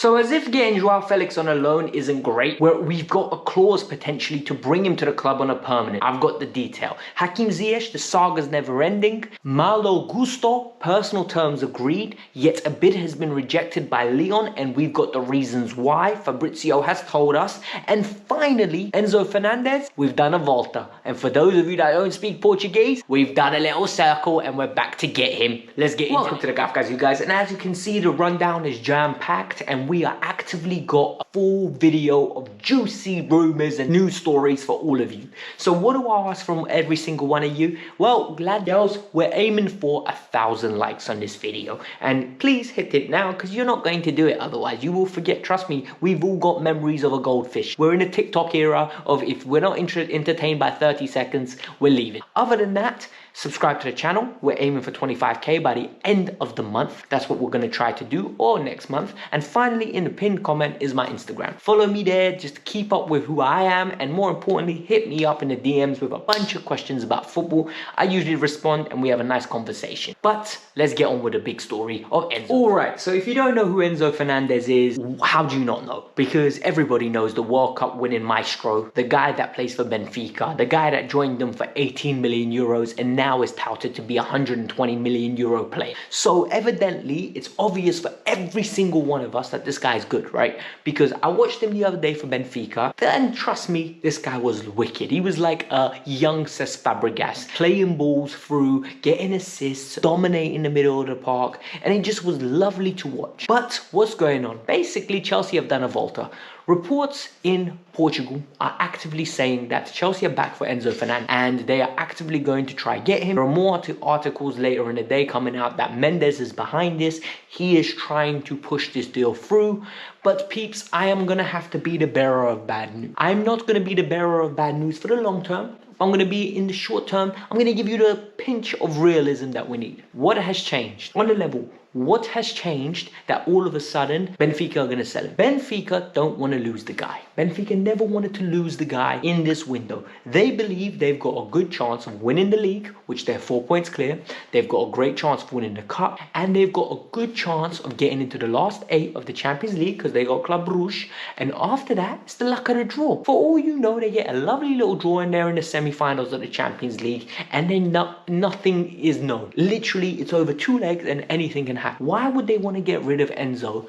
So as if getting Joao Felix on a loan isn't great, we've got a clause potentially to bring him to the club on a permanent. I've got the detail. Hakim Ziyesh, the saga's never ending. Malo Gusto, personal terms agreed, yet a bid has been rejected by Lyon, and we've got the reasons why. Fabrizio has told us. And finally, Enzo Fernandez, we've done a volta. And for those of you that don't speak Portuguese, we've done a little circle and we're back to get him. Let's get into the Kavkas View, guys. And as you can see, the rundown is jam-packed, and we are actively got a full video of juicy rumors and news stories for all of you. So what do I ask from every single one of you? Well, glad girls, we're aiming for 1,000 likes on this video, and please hit it now, because you're not going to do it otherwise. You will forget. Trust me, we've all got memories of a goldfish. We're in a TikTok era of if we're not entertained by 30 seconds, we're leaving. Other than that, subscribe to the channel. We're aiming for 25k by the end of the month. That's what we're going to try to do, or next month. And finally, in the pinned comment is my Instagram. Follow me there just to keep up with who I am, and more importantly, hit me up in the DMs with a bunch of questions about football. I usually respond and we have a nice conversation. But let's get on with the big story of Enzo. Alright, so if you don't know who Enzo Fernandez is, how do you not know? Because everybody knows the World Cup winning maestro, the guy that plays for Benfica, the guy that joined them for 18 million euros and now is touted to be a 120 million euro player. So evidently, it's obvious for every single one of us that this guy is good, right? Because I watched him the other day for Benfica, and trust me, this guy was wicked. He was like a young Cesc Fabregas, playing balls through, getting assists, dominating the middle of the park, and it just was lovely to watch. But what's going on? Basically, Chelsea have done a volta. Reports in Portugal are actively saying that Chelsea are back for Enzo Fernandez, and they are actively going to try get him. There are more articles later in the day coming out that Mendes is behind this. He is trying to push this deal through. But peeps, I am going to have to be the bearer of bad news. I'm not going to be the bearer of bad news for the long term. I'm going to be in the short term. I'm going to give you the pinch of realism that we need. What has changed on the level? What has changed that all of a sudden Benfica are going to sell him? Benfica don't want to lose the guy. Benfica never wanted to lose the guy in this window. They believe they've got a good chance of winning the league, which they're 4 points clear. They've got a great chance of winning the cup, and they've got a good chance of getting into the last 8 of the Champions League because they got Club Brugge. And after that, it's the luck of the draw. For all you know, they get a lovely little draw in there in the semi-finals of the Champions League, and then nothing is known. Literally, it's over 2 legs and anything can happen. Why would they want to get rid of Enzo,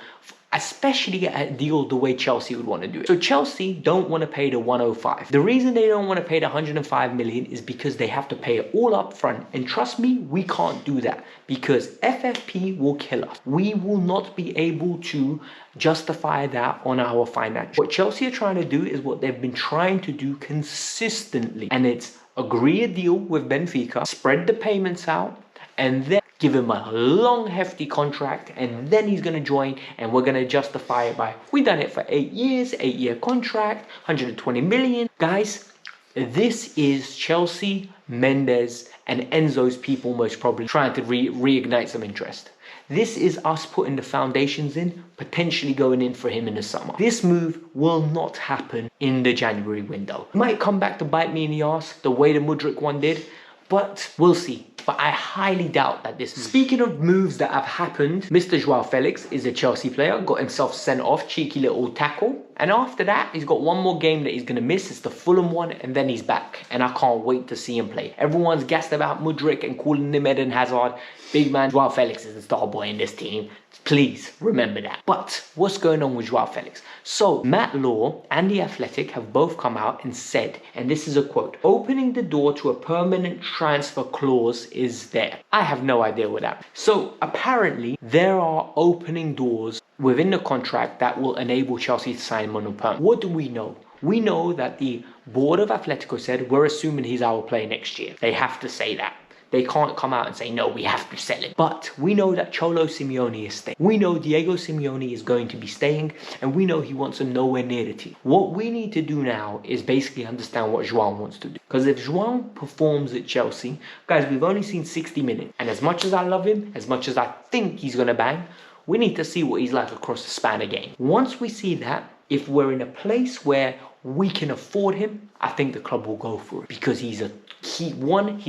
especially at a deal the way Chelsea would want to do it? So Chelsea don't want to pay the 105. The reason they don't want to pay the 105 million is because they have to pay it all up front. And trust me, we can't do that because FFP will kill us. We will not be able to justify that on our financials. What Chelsea are trying to do is what they've been trying to do consistently, and it's agree a deal with Benfica, spread the payments out, and then give him a long hefty contract, and then he's going to join, and we're going to justify it by, we done it for 8 years, 8-year contract, 120 million. Guys, this is Chelsea, Mendes, and Enzo's people most probably trying to reignite some interest. This is us putting the foundations in, potentially going in for him in the summer. This move will not happen in the January window. It might come back to bite me in the arse the way the Mudryk one did, but we'll see. But I highly doubt that this move. Speaking of moves that have happened, Mr. Joao Felix is a Chelsea player, got himself sent off, cheeky little tackle. And after that, he's got one more game that he's going to miss. It's the Fulham one, and then he's back. And I can't wait to see him play. Everyone's gassed about Mudryk and calling him Eden Hazard. Big man, Joao Felix is the star boy in this team. Please remember that. But what's going on with Joao Felix? So Matt Law and The Athletic have both come out and said, and this is a quote, opening the door to a permanent transfer clause is there. I have no idea what that means. So apparently there are opening doors within the contract that will enable Chelsea to sign him on a perm. What do we know? We know that the board of Atletico said, we're assuming he's our player next year. They have to say that. They can't come out and say, no, we have to sell him. But we know that Cholo Simeone is staying. We know Diego Simeone is going to be staying, and we know he wants him nowhere near the team. What we need to do now is basically understand what Joao wants to do. Because if Joao performs at Chelsea, guys, we've only seen 60 minutes. And as much as I love him, as much as I think he's going to bang, we need to see what he's like across the span of game. Once we see that, if we're in a place where we can afford him, I think the club will go for it, because he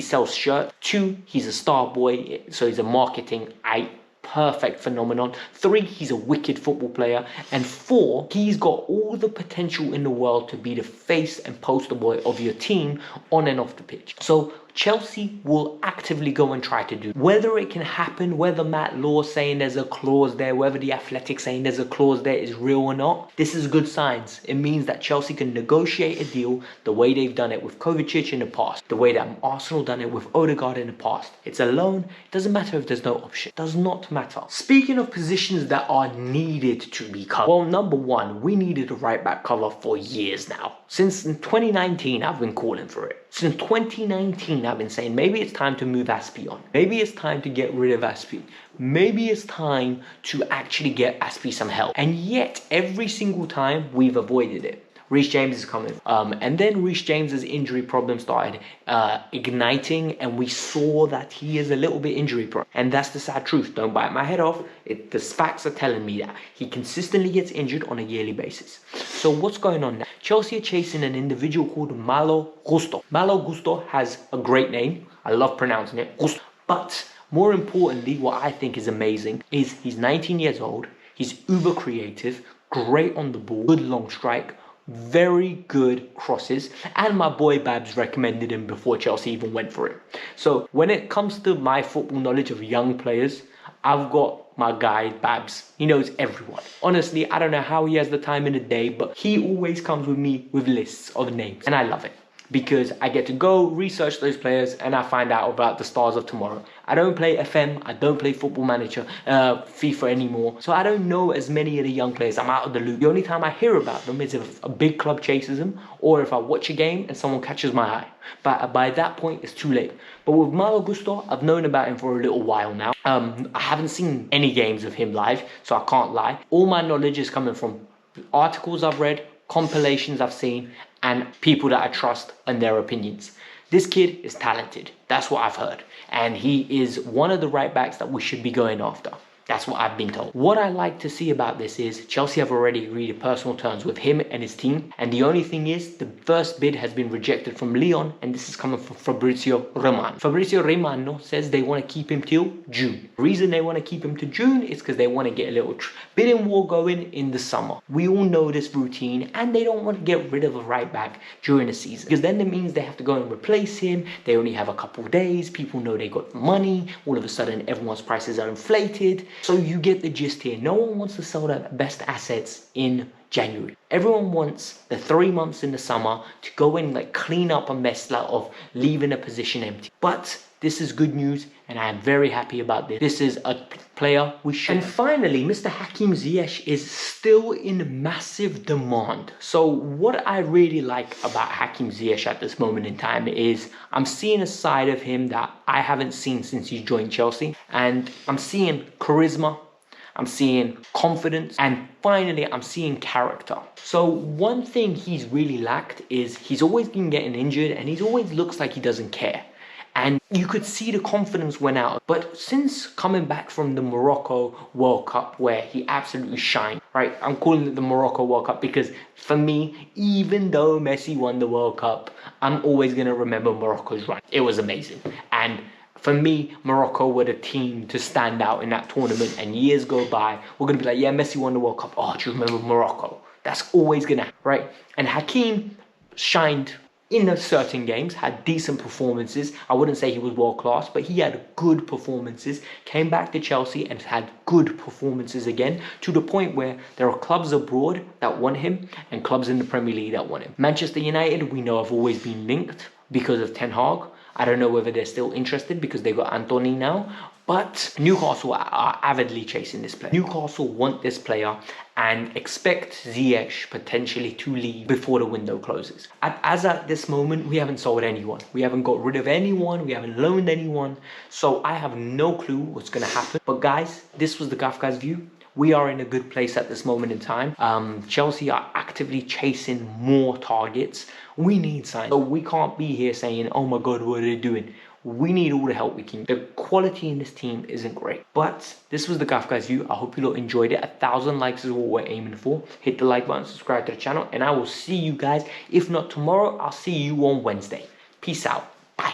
sells shirts. 2, he's a star boy, so he's a marketing. I perfect phenomenon. 3, he's a wicked football player. And 4, he's got all the potential in the world to be the face and poster boy of your team on and off the pitch. So Chelsea will actively go and try to do. Whether it can happen, whether Matt Law saying there's a clause there, whether the Athletic saying there's a clause there is real or not, this is good signs. It means that Chelsea can negotiate a deal the way they've done it with Kovacic in the past, the way that Arsenal done it with Odegaard in the past. It's a loan. It doesn't matter if there's no option. It does not matter. Speaking of positions that are needed to be covered, well, number 1, we needed a right back cover for years now. Since 2019, I've been calling for it. Since 2019, I've been saying maybe it's time to move Aspi on. Maybe it's time to get rid of Aspi. Maybe it's time to actually get Aspi some help. And yet, every single time, we've avoided it. Reece James is coming. And then Reece James's injury problem started igniting, and we saw that he is a little bit injury prone. And that's the sad truth. Don't bite my head off. The facts are telling me that he consistently gets injured on a yearly basis. So what's going on now? Chelsea are chasing an individual called Malo Gusto. Malo Gusto has a great name. I love pronouncing it. Gusto. But more importantly, what I think is amazing is he's 19 years old. He's uber creative, great on the ball, good long strike, very good crosses, and my boy Babs recommended him before Chelsea even went for it. So when it comes to my football knowledge of young players, I've got my guy Babs. He knows everyone. Honestly, I don't know how he has the time in the day, but he always comes with me with lists of names, and I love it because I get to go research those players and I find out about the stars of tomorrow. I don't play FM, I don't play Football Manager, FIFA anymore, so I don't know as many of the young players. I'm out of the loop. The only time I hear about them is if a big club chases them or if I watch a game and someone catches my eye. But by that point, it's too late. But with Malo Gusto, I've known about him for a little while now. I haven't seen any games of him live, so I can't lie. All my knowledge is coming from articles I've read, compilations I've seen, and people that I trust and their opinions. This kid is talented. That's what I've heard. And he is one of the right backs that we should be going after. That's what I've been told. What I like to see about this is Chelsea have already agreed personal terms with him and his team. And the only thing is the first bid has been rejected from Lyon. And this is coming from Fabrizio Romano. Fabrizio Romano says they want to keep him till June. The reason they want to keep him to June is because they want to get a little bidding war going in the summer. We all know this routine, and they don't want to get rid of a right back during the season, because then it means they have to go and replace him. They only have a couple of days. People know they got money. All of a sudden, everyone's prices are inflated. So you get the gist here. No one wants to sell their best assets in January. Everyone wants the 3 months in the summer to go and clean up a mess of leaving a position empty. But this is good news, and I am very happy about this. This is a player we should. And finally, Mr. Hakim Ziyesh is still in massive demand. So what I really like about Hakim Ziyesh at this moment in time is I'm seeing a side of him that I haven't seen since he joined Chelsea. And I'm seeing charisma, I'm seeing confidence, and finally I'm seeing character. So one thing he's really lacked is he's always been getting injured, and he always looks like he doesn't care. And you could see the confidence went out. But since coming back from the Morocco World Cup, where he absolutely shined, right? I'm calling it the Morocco World Cup because for me, even though Messi won the World Cup, I'm always going to remember Morocco's run. It was amazing. And for me, Morocco were the team to stand out in that tournament. And years go by, we're going to be like, yeah, Messi won the World Cup. Oh, do you remember Morocco? That's always going to happen, right? And Hakim shined in certain games, had decent performances. I wouldn't say he was world class, but he had good performances. Came back to Chelsea and had good performances again, to the point where there are clubs abroad that want him and clubs in the Premier League that want him. Manchester United, we know, have always been linked because of Ten Hag. I don't know whether they're still interested because they got Antony now. But Newcastle are avidly chasing this player. Newcastle want this player and expect Ziyech potentially to leave before the window closes. As at this moment, we haven't sold anyone. We haven't got rid of anyone. We haven't loaned anyone. So I have no clue what's going to happen. But guys, this was the Kavkas View. We are in a good place at this moment in time. Chelsea are actively chasing more targets. We need signs. So we can't be here saying, oh my God, what are they doing? We need all the help we can. The quality in this team isn't great. But this was the Kavkas View. I hope you all enjoyed it. 1,000 likes is what we're aiming for. Hit the like button, subscribe to the channel, and I will see you guys. If not tomorrow, I'll see you on Wednesday. Peace out.